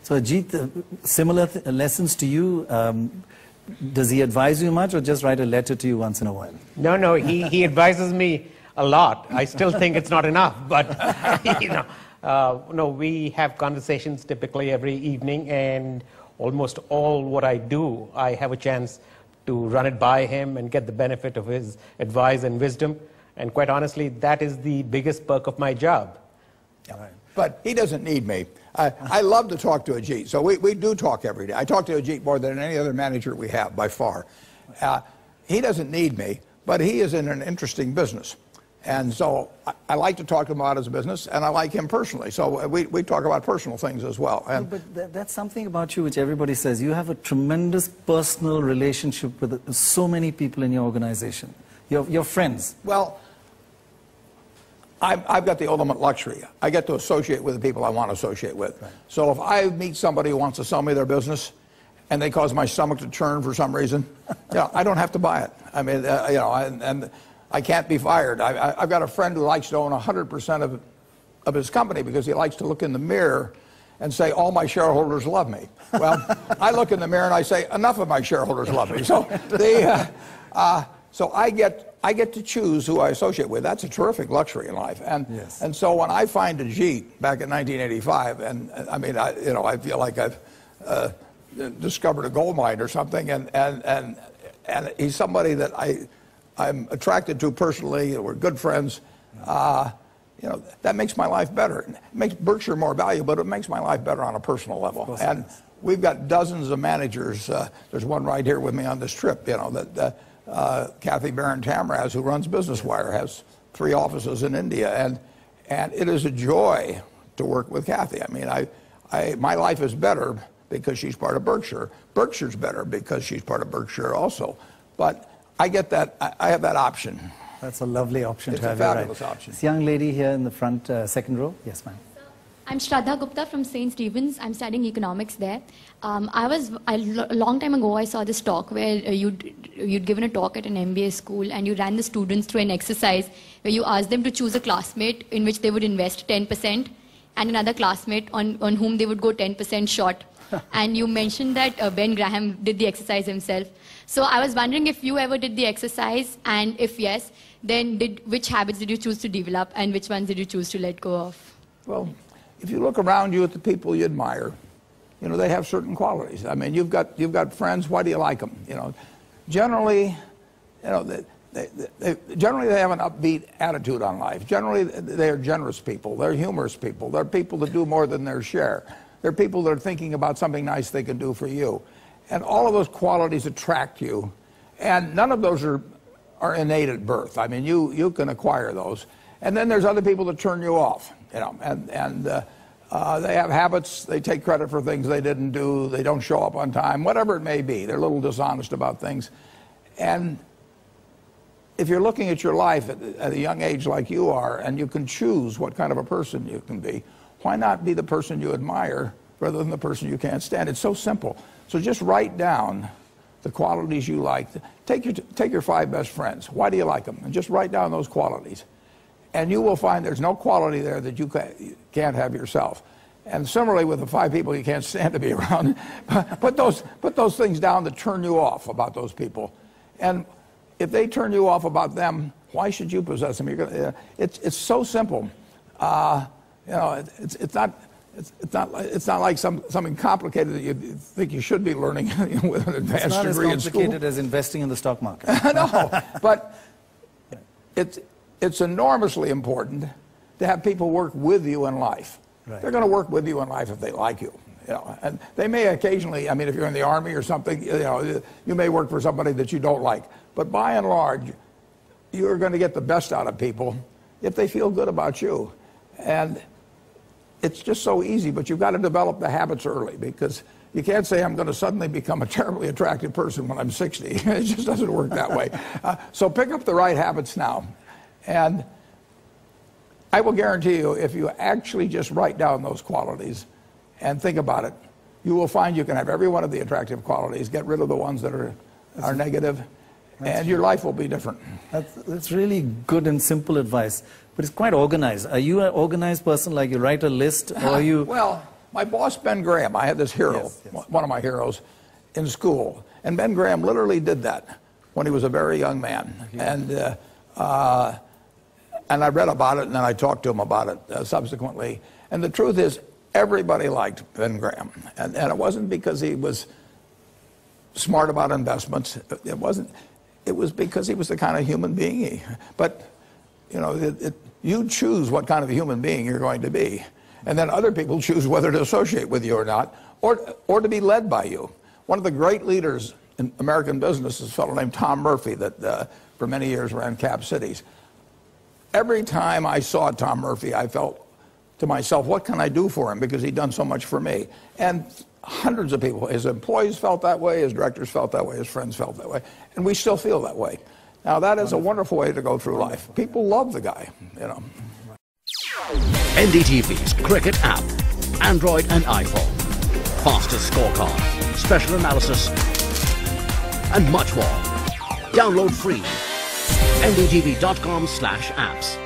So Ajit, similar lessons to you. Does he advise you much or just write a letter to you once in a while? No, he advises me a lot. I still think it's not enough, but you know, no, we have conversations typically every evening, and almost all what I do, I have a chance to run it by him and get the benefit of his advice and wisdom. And quite honestly, that is the biggest perk of my job. Yeah. Right. But he doesn't need me. I love to talk to Ajit, so we do talk every day. I talk to Ajit more than any other manager we have, by far. He doesn't need me, but he is in an interesting business. And so I like to talk to him about his business, and I like him personally. So we talk about personal things as well. And but that's something about you which everybody says. You have a tremendous personal relationship with so many people in your organization. Your friends. Well, I've got the ultimate luxury. I get to associate with the people I want to associate with. Right. So if I meet somebody who wants to sell me their business and they cause my stomach to churn for some reason, I don't have to buy it. I mean, and I can't be fired. I've got a friend who likes to own 100% of his company because he likes to look in the mirror and say, all my shareholders love me. Well, I look in the mirror and I say, enough of my shareholders love me. So so I get to choose who I associate with. That's a terrific luxury in life. And yes. And so when I find Ajit back in 1985, and I mean, I feel like I've discovered a gold mine or something, and he's somebody that I'm attracted to personally. We're good friends. That makes my life better. It makes Berkshire more valuable, but it makes my life better on a personal level. And we've got dozens of managers. There's one right here with me on this trip. Kathy Barron-Tamraz, who runs Business Wire, has 3 offices in India, and it is a joy to work with Kathy. I mean, my life is better because she's part of Berkshire. Berkshire's better because she's part of Berkshire also. But I get that. I have that option. That's a lovely option to have. It's a fabulous option. This young lady here in the front, second row. Yes, ma'am. I'm Shraddha Gupta from St. Stephen's. I'm studying economics there. A long time ago, I saw this talk where you'd given a talk at an MBA school, and you ran the students through an exercise where you asked them to choose a classmate in which they would invest 10% and another classmate on whom they would go 10% short. And you mentioned that Ben Graham did the exercise himself. So I was wondering if you ever did the exercise, and if yes, then which habits did you choose to develop, and which ones did you choose to let go of? Well, if you look around you at the people you admire, they have certain qualities. I mean, you've got friends. Why do you like them? Generally, generally they have an upbeat attitude on life. Generally, they are generous people. They're humorous people. They're people that do more than their share. They're people that are thinking about something nice they can do for you. And all of those qualities attract you. And none of those are innate at birth. I mean, you can acquire those. And then there's other people that turn you off, and they have habits. They take credit for things they didn't do. They don't show up on time, whatever it may be. They're a little dishonest about things. And if you're looking at your life at a young age like you are, and you can choose what kind of a person you can be, why not be the person you admire rather than the person you can't stand? It's so simple. So just write down the qualities you like. Take your 5 best friends. Why do you like them? And just write down those qualities. And you will find there's no quality there that you can't have yourself. And similarly with the 5 people you can't stand to be around, put those things down that turn you off about those people. And if they turn you off about them, why should you possess them? It's so simple. It's not like something complicated that you think you should be learning with an advanced degree in school. It's not as complicated as investing in the stock market. No, but it's enormously important to have people work with you in life. Right. They're going to work with you in life if they like you. And they may occasionally, I mean, if you're in the Army or something, you may work for somebody that you don't like. But by and large, you're going to get the best out of people if they feel good about you. And it's just so easy, but you've got to develop the habits early, because you can't say I'm going to suddenly become a terribly attractive person when I'm 60. It just doesn't work that way. So pick up the right habits now. And I will guarantee you, if you actually just write down those qualities and think about it, you will find you can have every one of the attractive qualities, get rid of the ones that are negative, and your life will be different. That's really good and simple advice, but it's quite organized. Are you an organized person, like you write a list, or are you... Well, My boss, Ben Graham, I had this hero, Yes, yes. one of my heroes, in school. And Ben Graham literally did that when he was a very young man. And I read about it, and then I talked to him about it subsequently. And the truth is, everybody liked Ben Graham. And it wasn't because he was smart about investments. It wasn't. It was because he was the kind of human being But, you know, you choose what kind of a human being you're going to be. And then other people choose whether to associate with you or not, or to be led by you. One of the great leaders in American business is a fellow named Tom Murphy that for many years ran Cap Cities. Every time I saw Tom Murphy, I felt to myself, what can I do for him? Because he'd done so much for me. And hundreds of people, his employees felt that way, his directors felt that way, his friends felt that way. And we still feel that way. Now, that is a wonderful way to go through life. People love the guy, you know. NDTV's cricket app, Android and iPhone, fastest scorecard, special analysis, and much more. Download free. ndtv.com/apps.